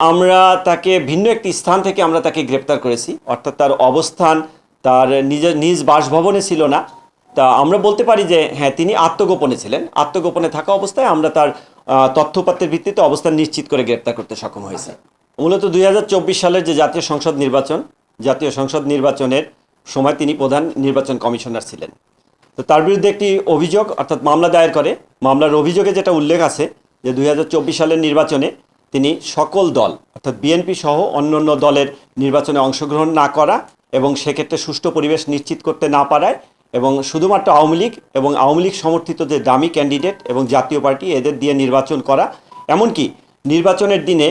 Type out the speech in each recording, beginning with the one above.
আমরা তাকে ভিন্ন একটি স্থান থেকে আমরা তাকে গ্রেপ্তার করেছি, অর্থাৎ তার অবস্থান তার নিজ বাসভবনে ছিল না। তা আমরা বলতে পারি যে হ্যাঁ, তিনি আত্মগোপনে ছিলেন। আত্মগোপনে থাকা অবস্থায় আমরা তার তথ্যপাত্রের ভিত্তিতে অবস্থান নিশ্চিত করে গ্রেপ্তার করতে সক্ষম হয়েছি। মূলত 2024 সালের যে জাতীয় সংসদ নির্বাচনের সময় তিনি প্রধান নির্বাচন কমিশনার ছিলেন। তো তার বিরুদ্ধে একটি অভিযোগ অর্থাৎ মামলা দায়ের করে। মামলার অভিযোগে যেটা উল্লেখ আছে যে 2024 সালের নির্বাচনে তিনি সকল দল অর্থাৎ বিএনপি সহ অন্যান্য দলের নির্বাচনে অংশগ্রহণ না করা এবং সেক্ষেত্রে সুষ্ঠু পরিবেশ নিশ্চিত করতে না পারায় এবং শুধুমাত্র আওয়ামী লীগ এবং আওয়ামী লীগ সমর্থিত যে দামি ক্যান্ডিডেট এবং জাতীয় পার্টি এদের দিয়ে নির্বাচন করা, এমনকি নির্বাচনের দিনে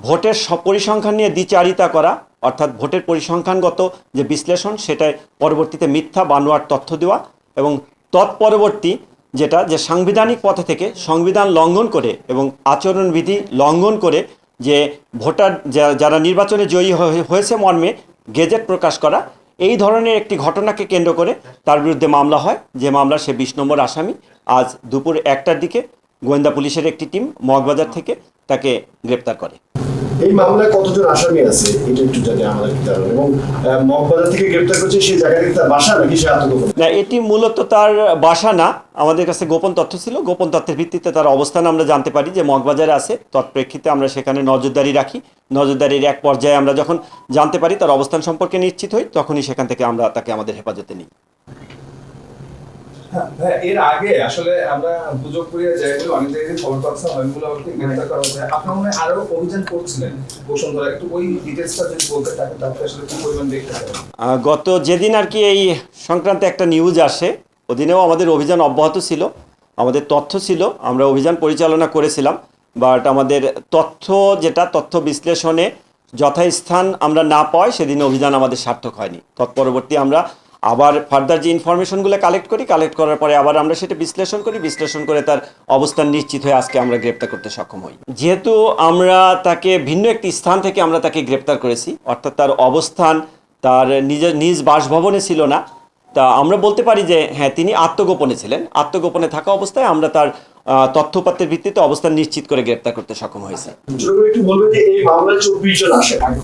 ভোটের পরিসংখ্যান নিয়ে দ্বিচারিতা করা, অর্থাৎ ভোটের পরিসংখ্যানগত যে বিশ্লেষণ সেটায় পরবর্তীতে মিথ্যা বানোয়ার তথ্য দেওয়া এবং তৎপরবর্তী যে সাংবিধানিক পথে থেকে সংবিধান লঙ্ঘন করে এবং আচরণবিধি লঙ্ঘন করে যে ভোটার যারা নির্বাচনে জয়ী হয়েছে মর্মে গেজেট প্রকাশ করা, এই ধরনের একটি ঘটনাকে কেন্দ্র করে তার বিরুদ্ধে মামলা হয়। যে মামলা সে 20 নম্বর আসামি। আজ দুপুর 1টার দিকে গোয়েন্দা পুলিশের একটি টিম মগবাজার থেকে তাকে গ্রেপ্তার করে। এই মামলায় কতজন আসামি আছে এটা একটু জানি আমাদের জানান। এবং মগবাজার থেকে গ্রেপ্তার করেছে সেই জায়গাটা তার বাসা নাকি সে আত্মগোপন? না, এটি মূলত তার বাসা না, আমাদের কাছে গোপন তথ্য ছিল। গোপন তথ্যের ভিত্তিতে তার অবস্থান আমরা জানতে পারি যে মগবাজারে আছে। তৎপ্রেক্ষিতে আমরা সেখানে নজরদারি রাখি। নজরদারির এক পর্যায়ে আমরা যখন জানতে পারি তার অবস্থান সম্পর্কে নিশ্চিত হই, তখনই সেখান থেকে আমরা তাকে আমাদের হেফাজতে নিই। এর আগে আসলে আমরা সুযোগ করিয়া যাই বলে অনেক জায়গায় খবর পাচ্ছিলাম অনেকগুলো গ্রেফতার করা হয়েছে। আপনারা মনে হয় আরো অভিযান করছিলেন বসুন্ধরা, একটু ওই ডিটেলসটা যদি বলতে থাকেন তাহলে আসলে কি পরিমাণ দেখতে পাবেন? গত যেদিন আর কি এই সংক্রান্তে একটা নিউজ আসে, ওদিনেও আমাদের অভিযান অব্যাহত ছিল। আমাদের তথ্য ছিল, আমরা অভিযান পরিচালনা করেছিলাম। বাট আমাদের তথ্য বিশ্লেষণে যথাস্থান আমরা না পাই, সেদিন অভিযান আমাদের সার্থক হয়নি। তৎপরবর্তী আমরা আবার ফার্দার যে ইনফরমেশনগুলো কালেক্ট করার পরে আবার আমরা সেটা বিশ্লেষণ করে তার অবস্থান নিশ্চিত হয়ে আজকে আমরা গ্রেপ্তার করতে সক্ষম হই। যেহেতু আমরা তাকে ভিন্ন একটি স্থান থেকে আমরা তাকে গ্রেপ্তার করেছি, অর্থাৎ তার অবস্থান তার নিজ বাসভবনে ছিল না। তা আমরা বলতে পারি যে হ্যাঁ, তিনি আত্মগোপনে ছিলেন। আত্মগোপনে থাকা অবস্থায় আমরা তার তথ্যপাত্রের ভিত্তিতে অবস্থান নিশ্চিত করে গ্রেপ্তার করতে সক্ষম হয়েছে। একটু বলবেন যে এই মামলায় 24 জন আসামি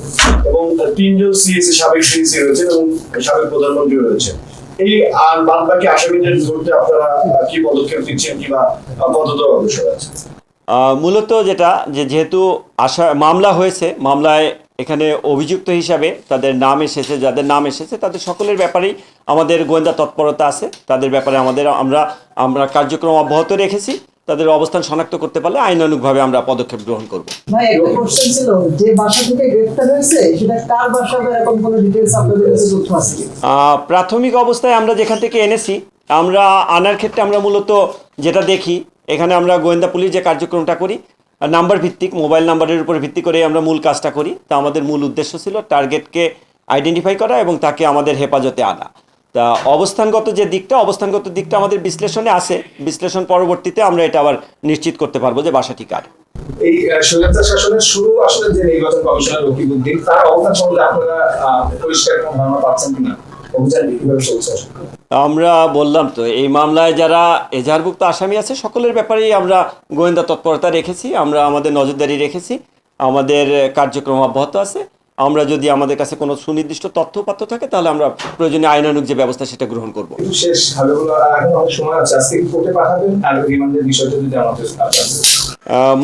এবং 3 জন সিএসি সাবেক সিএসি রয়েছেন এবং সাবেক প্রধানমন্ত্রী রয়েছেন। এই আর বাদবাকি আসামিদের ধরতে আপনারা কি পদক্ষেপ দিচ্ছেন কিংবা কতদূর অগ্রসর আছে? মূলত যেহেতু মামলা হয়েছে, মামলায় এখানে অভিযুক্ত হিসাবে যাদের নাম এসেছে তাদের সকলের ব্যাপারেই আমাদের গোয়েন্দা তৎপরতা আছে। তাদের ব্যাপারে আমরা কার্যক্রম অব্যাহত রেখেছি। তাদের অবস্থান শনাক্ত করতে পারলে আইনানুগভাবে আমরা পদক্ষেপ গ্রহণ করব। ভাই, একটা কোশ্চেন ছিল, যে বাসা থেকে গ্রেফতার হয়েছে সেটা কার বাসা বা এরকম কোনো ডিটেইলস আপনাদের কাছে তথ্য আছে কি? প্রাথমিক অবস্থায় আমরা যেখান থেকে এনেছি, আমরা আনার ক্ষেত্রে আমরা মূলত যেটা দেখি, এখানে আমরা গোয়েন্দা পুলিশ যে কার্যক্রমটা করি নাম্বার ভিত্তিক, মোবাইল নাম্বারের উপর ভিত্তি করে আমরা মূল কাজটা করি। তা আমাদের মূল উদ্দেশ্য ছিল টার্গেটকে আইডেন্টিফাই করা এবং তাকে আমাদের হেফাজতে আনা। তা অবস্থানগত দিকটা আমাদের বিশ্লেষণে আছে। বিশ্লেষণ পরবর্তীতে আমরা এটা আবার নিশ্চিত করতে পারবো যে বাসাটি কার। এই স্বৈরাচার শাসনের শুরু আসলে যে নির্বাচন কমিশনার রকিবউদ্দিন, তার অবস্থান সম্বন্ধে আপনারা পরিষ্কার কোনো ধারণা পাচ্ছেন কিনা? অভিযান কিভাবে চলছে? আমরা বললাম তো, এই মামলায় যারা এজাহারভুক্ত আসামি আছে সকলের ব্যাপারেই আমরা গোয়েন্দা তৎপরতা রেখেছি, আমরা আমাদের নজরদারি রেখেছি, আমাদের কার্যক্রম অব্যাহত আছে। আমরা যদি আমাদের কাছে কোনো সুনির্দিষ্ট তথ্যপাত্র থাকে তাহলে আমরা প্রয়োজনীয় আইনানুগ যে ব্যবস্থা সেটা গ্রহণ করব। শেষ এখন অনেক সময় আছে, আজকে কোর্টে পাঠাবেন আর রিমান্ডের বিষয়টা যদি আমাদের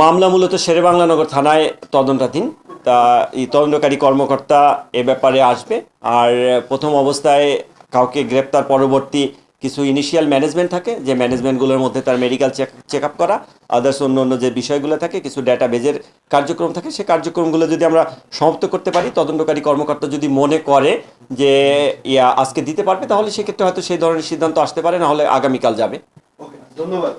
মামলা মূলত শেরেবাংলা নগর থানায় তদন্তাধীন। তা এই তদন্তকারী কর্মকর্তা এ ব্যাপারে আসবে। আর প্রথম অবস্থায় কাউকে গ্রেপ্তার পরবর্তী কিছু ইনিশিয়াল ম্যানেজমেন্ট থাকে, যে ম্যানেজমেন্টগুলোর মধ্যে তার মেডিকেল চেক আপ করা, আদার্স অন্য যে বিষয়গুলো থাকে, কিছু ডাটাবেজের কার্যক্রম থাকে, সেই কার্যক্রমগুলো যদি আমরা সমাপ্ত করতে পারি, তদন্তকারী কর্মকর্তা যদি মনে করে যে আজকে দিতে পারবে, তাহলে সেক্ষেত্রে হয়তো সেই ধরনের সিদ্ধান্ত আসতে পারে, না হলে আগামীকাল যাবে। ধন্যবাদ।